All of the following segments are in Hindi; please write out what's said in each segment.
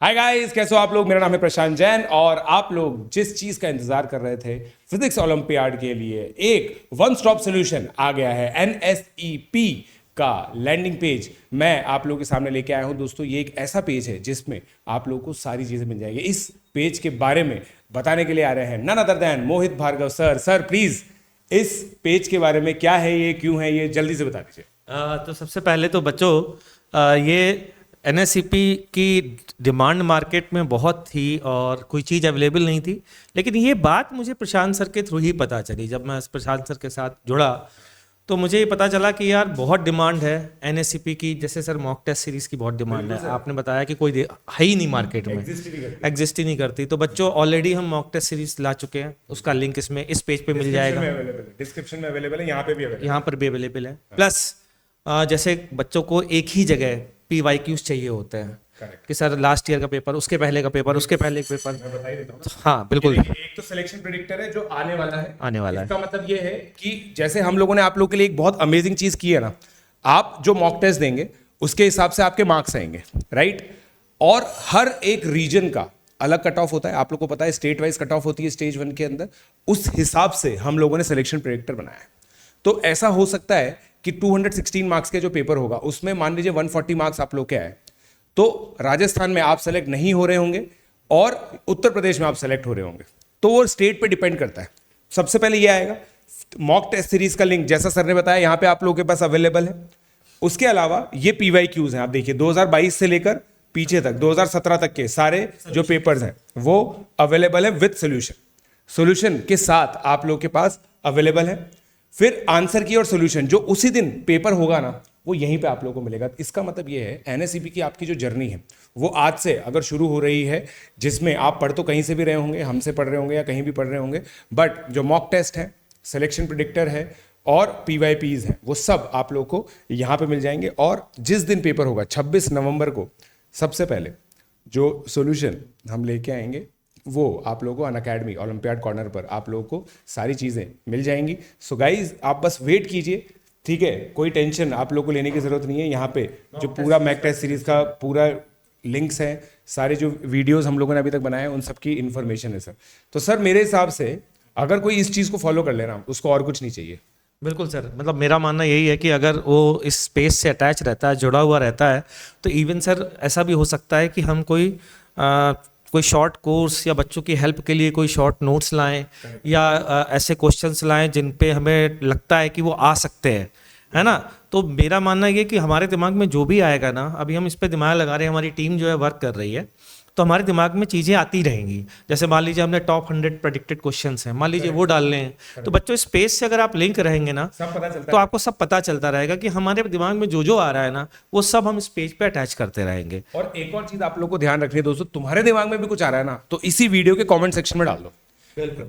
हाय गाइस, कैसे हो आप लोग। मेरा नाम है प्रशांत जैन और आप लोग जिस चीज का इंतजार कर रहे थे फिजिक्स ओलंपियाड के लिए, एक वन स्टॉप सॉल्यूशन आ गया है। एनएसईपी का लैंडिंग पेज मैं आप लोगों के सामने लेके आया हूं। दोस्तों, ये एक ऐसा पेज है जिसमें आप लोगों को सारी चीजें मिल जाएंगी। इस पेज के बारे में बताने के लिए आ रहे हैं none other than Mohit Bhargav sir. Sir please इस पेज के बारे में, क्या है ये, क्यों है ये, जल्दी से बता दीजिए। तो सबसे पहले तो बच्चों, ये एनएसईपी की डिमांड मार्केट में बहुत थी और कोई चीज़ अवेलेबल नहीं थी। लेकिन ये बात मुझे प्रशांत सर के थ्रू ही पता चली। जब मैं प्रशांत सर के साथ जुड़ा तो मुझे ये पता चला कि यार बहुत डिमांड है एनएसईपी की। जैसे सर मॉक टेस्ट सीरीज़ की बहुत डिमांड है। आपने बताया कि कोई है ही नहीं मार्केट में, एग्जिस्ट ही नहीं करती। तो बच्चों ऑलरेडी हम मॉक टेस्ट सीरीज ला चुके हैं। उसका लिंक इसमें इस पेज पे मिल जाएगा, डिस्क्रिप्शन में अवेलेबल है, यहाँ पे भी अवेलेबल, यहाँ पर भी अवेलेबल है। प्लस जैसे बच्चों को एक ही जगह PYQs चाहिए होते हैं कि सर लास्ट ईयर का पेपर, उसके पहले का पेपर, उसके पहले का पेपर। मैं बता ही देता हूँ। हाँ बिल्कुल। एक तो सिलेक्शन प्रेडिक्टर है जो आने वाला है, आने वाला है। इसका मतलब ये है कि जैसे हम लोगों ने आप लोगों के लिए एक बहुत अमेजिंग चीज की है ना, आप जो मॉक टेस्ट देंगे उसके हिसाब से आपके मार्क्स आएंगे, राइट। और हर एक रीजन का अलग कट ऑफ होता है। आप लोग को पता है स्टेट वाइज कट ऑफ होती है स्टेज 1 के अंदर। उस हिसाब से हम लोगों ने सिलेक्शन प्रेडिक्टर बनाया है। तो ऐसा हो सकता है कि 216 मार्क्स के जो पेपर होगा उसमें मान लीजिए 140 मार्क्स आप लोग के आए, तो राजस्थान में आप सेलेक्ट नहीं हो रहे होंगे और उत्तर प्रदेश में आप सेलेक्ट हो रहे होंगे। तो वो स्टेट पे डिपेंड करता है। सबसे पहले ये आएगा मॉक टेस्ट सीरीज का लिंक, जैसा सर ने बताया यहाँ पे आप लोगों के पास अवेलेबल है। उसके अलावा ये PYQs हैं, आप देखिए 2022 से लेकर पीछे तक 2017 तक के सारे जो पेपर्स हैं वो अवेलेबल है विद सोल्यूशन। सोल्यूशन के साथ आप लोग के पास अवेलेबल है। फिर आंसर की और सोल्यूशन जो उसी दिन पेपर होगा ना, वो यहीं पे आप लोगों को मिलेगा। इसका मतलब ये है एनएसईपी की आपकी जो जर्नी है वो आज से अगर शुरू हो रही है, जिसमें आप पढ़ तो कहीं से भी रहे होंगे, हमसे पढ़ रहे होंगे या कहीं भी पढ़ रहे होंगे, बट जो मॉक टेस्ट है, सिलेक्शन प्रेडिक्टर है और PYPs हैं, वो सब आप लोग को यहाँ पे मिल जाएंगे। और जिस दिन पेपर होगा 26 नवंबर को, सबसे पहले जो सोल्यूशन हम लेके आएंगे वो आप लोगों को अनअकैडमी ओलंपियाड कॉर्नर पर आप लोगों को सारी चीज़ें मिल जाएंगी। सो गाइज आप बस वेट कीजिए, ठीक है। कोई टेंशन आप लोग को लेने की ज़रूरत नहीं है। यहाँ पे जो पूरा मैक टेस्ट सीरीज़ का पूरा लिंक्स हैं, सारे जो वीडियोस हम लोगों ने अभी तक बनाए हैं उन सबकी इन्फॉर्मेशन है सर। तो सर मेरे हिसाब से अगर कोई इस चीज़ को फॉलो कर ले रहा हूँ उसको और कुछ नहीं चाहिए। बिल्कुल सर, मतलब मेरा मानना यही है कि अगर वो इस स्पेस से अटैच रहता है, जुड़ा हुआ रहता है, तो इवन सर ऐसा भी हो सकता है कि हम कोई शॉर्ट कोर्स या बच्चों की हेल्प के लिए कोई शॉर्ट नोट्स लाएं या ऐसे क्वेश्चंस लाएं जिन पे हमें लगता है कि वो आ सकते हैं, है ना। तो मेरा मानना ये कि हमारे दिमाग में जो भी आएगा ना, अभी हम इस पे दिमाग लगा रहे हैं, हमारी टीम जो है वर्क कर रही है, तो हमारे दिमाग में चीज़ें आती रहेंगी। जैसे मान लीजिए हमने टॉप 100 प्रेडिक्टेड क्वेश्चंस हैं, मान लीजिए वो डाल लें, तो बच्चों स्पेस से अगर आप लिंक रहेंगे ना, तो आपको सब पता चलता रहेगा कि हमारे दिमाग में जो जो आ रहा है ना, वो सब हम इस पेज पे अटैच करते रहेंगे। और एक और चीज आप लोग को ध्यान रखनी है दोस्तों, तुम्हारे दिमाग में भी कुछ आ रहा है ना, तो इसी वीडियो के कमेंट सेक्शन में डाल दो।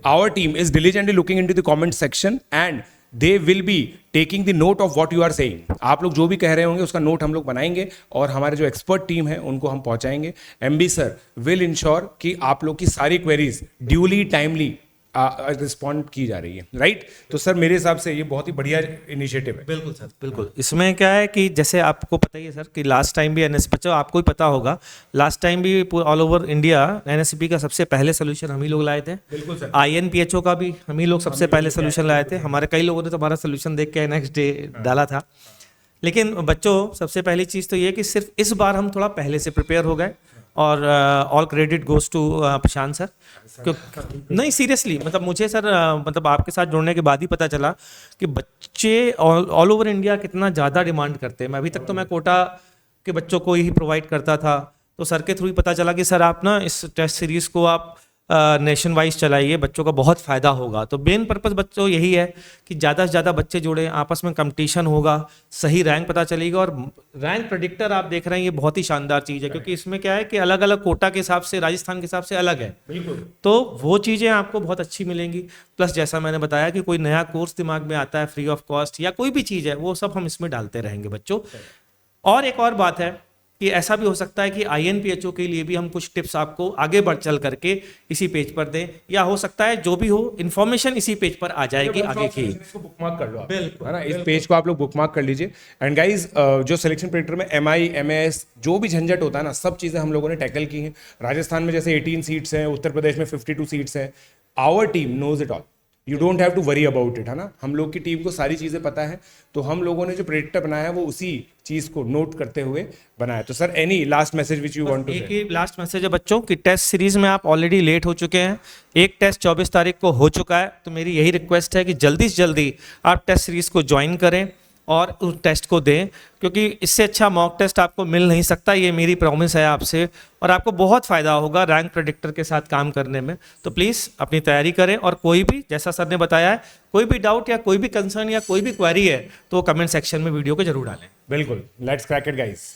Our team is diligently looking into the comment section and they will be taking the note of what you are saying. आप लोग जो भी कह रहे होंगे उसका नोट हम लोग बनाएंगे और हमारे जो एक्सपर्ट टीम है उनको हम पहुंचाएंगे। MB सर विल इंश्योर कि आप लोग की सारी क्वेरीज ड्यूली टाइमली रिस्पॉन्ड की जा रही है, राइट। तो सर मेरे हिसाब से ये बहुत ही बढ़िया इनिशिएटिव है। बिल्कुल सर, बिल्कुल। इसमें क्या है कि जैसे आपको पता ही है सर कि लास्ट टाइम भी बच्चों आपको ही पता होगा, लास्ट टाइम भी ऑल ओवर इंडिया एनएसईपी का सबसे पहले सोल्यूशन हम ही लोग लाए थे। बिल्कुल सर। INPHO का भी हम ही लोग सबसे पहले सोल्यूशन लाए थे। हमारे कई लोगों ने तो हमारा सोल्यूशन देख के नेक्स्ट डे डाला था। लेकिन बच्चों सबसे पहली चीज़ तो ये कि सिर्फ इस बार हम थोड़ा पहले से प्रिपेयर हो गए और all credit goes to Prashant sir. नहीं सीरियसली, मतलब मुझे सर मतलब आपके साथ जुड़ने के बाद ही पता चला कि बच्चे ऑल ओवर इंडिया कितना ज़्यादा डिमांड करते हैं। मैं अभी तक तो मैं कोटा के बच्चों को ही प्रोवाइड करता था, तो सर के थ्रू ही पता चला कि सर आप ना इस टेस्ट सीरीज़ को आप नेशन वाइज चलाइए, बच्चों का बहुत फ़ायदा होगा। तो मेन पर्पस बच्चों यही है कि ज़्यादा से ज़्यादा बच्चे जुड़े, आपस में कंपटीशन होगा, सही रैंक पता चलेगा। और रैंक प्रेडिक्टर आप देख रहे हैं, ये बहुत ही शानदार चीज़ है, क्योंकि इसमें क्या है कि अलग अलग कोटा के हिसाब से, राजस्थान के हिसाब से अलग है। बिल्कुल। तो वो चीज़ें आपको बहुत अच्छी मिलेंगी। प्लस जैसा मैंने बताया कि कोई नया कोर्स दिमाग में आता है फ्री ऑफ कॉस्ट या कोई भी चीज़ है, वो सब हम इसमें डालते रहेंगे बच्चों। और एक और बात है कि ऐसा भी हो सकता है कि INPHO के लिए भी हम कुछ टिप्स आपको आगे बढ़ चल करके इसी पेज पर दें, या हो सकता है जो भी हो इन्फॉर्मेशन इसी पेज पर आ जाएगी आगे की। इसको बुकमार्क कर लो आप, बिल्कुल, है ना, इस पेज को आप लोग बुकमार्क कर लीजिए। एंड गाइज जो सिलेक्शन प्रेडिक्टर में MI MAS जो भी झंझट होता है ना, सब चीज़ें हम लोगों ने टैकल की हैं। राजस्थान में जैसे 18 सीट्स हैं, उत्तर प्रदेश में 52 सीट्स हैं। Our team knows it all, you don't have to worry about it, है ना। हम लोग की टीम को सारी चीज़ें पता है, तो हम लोगों ने जो प्रेडिक्टर बनाया है वो उसी चीज़ को नोट करते हुए बनाया। तो sir any last message which you want to एक ही लास्ट मैसेज है बच्चों कि टेस्ट सीरीज में आप ऑलरेडी लेट हो चुके हैं। एक टेस्ट 24 तारीख को हो चुका है, तो मेरी यही रिक्वेस्ट है कि जल्दी से जल्दी आप टेस्ट सीरीज को ज्वाइन करें और उस टेस्ट को दें, क्योंकि इससे अच्छा मॉक टेस्ट आपको मिल नहीं सकता। ये मेरी प्रॉमिस है आपसे, और आपको बहुत फ़ायदा होगा रैंक प्रेडिक्टर के साथ काम करने में। तो प्लीज़ अपनी तैयारी करें, और कोई भी, जैसा सर ने बताया है, कोई भी डाउट या कोई भी कंसर्न या कोई भी क्वेरी है तो कमेंट सेक्शन में वीडियो को जरूर डालें। बिल्कुल, लेट्स क्रैक इट गाइस।